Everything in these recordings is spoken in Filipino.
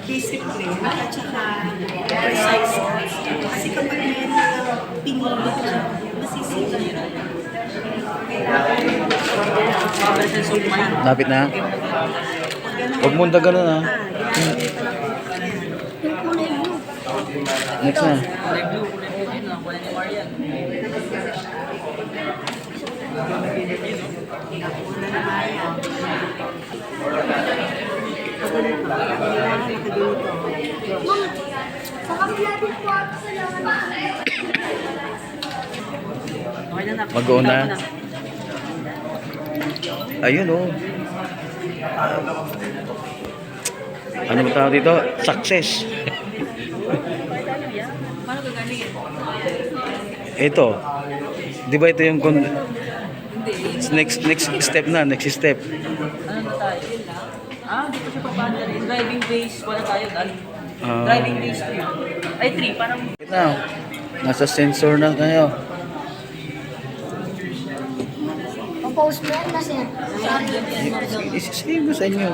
discipline at saka precise. Kasi kapag yan pinili ka, masisira. Lapit na. Huwag mong ganun ha. Next na. Mag-go na. Ayun oh. Ano ba tawag dito? Success. Ito. Di ba ito yung next step na, next step. Ano na tayo? Dito siya papanda rin. Driving base, wala tayo dahil. Driving base 3. Ay, 3, parang... Now, nasa sensor na kayo. Post mo yan kasi Isisave mo sa inyo.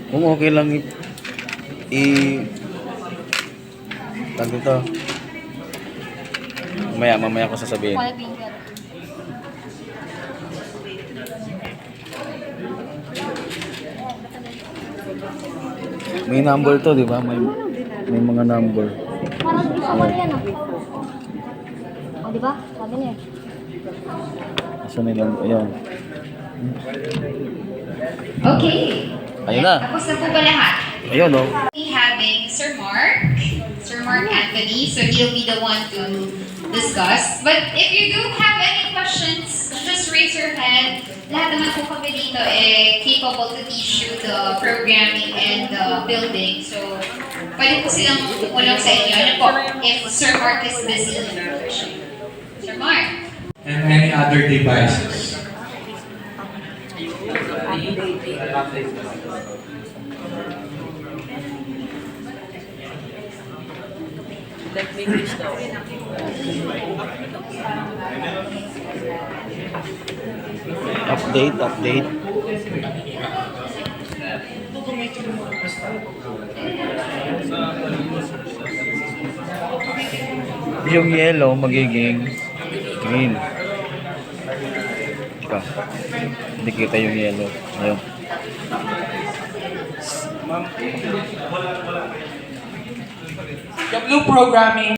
Kung okay lang tag dito. Mamaya ko sasabihin. May number to, di ba? May mga number. parang gusto ko yan di ba? Sabi niya Asan yung number? Ayan. Okay. Ayun na. Tapos na po ba lahat? Ayun oh. We having Sir Mark Anthony, so he'll be the one to discuss. But if you do have any questions, just raise your hand. Lahat naman po kami dito capable to teach you the programming and the building. So, pwede po silang tumulong sa inyo. Ano po, if Sir Mark is busy. Sir Mark. And any other devices. Like may base daw. Update. Yung yellow magiging green. Ika. Hindi kita yung yellow. Ayun. The blue programming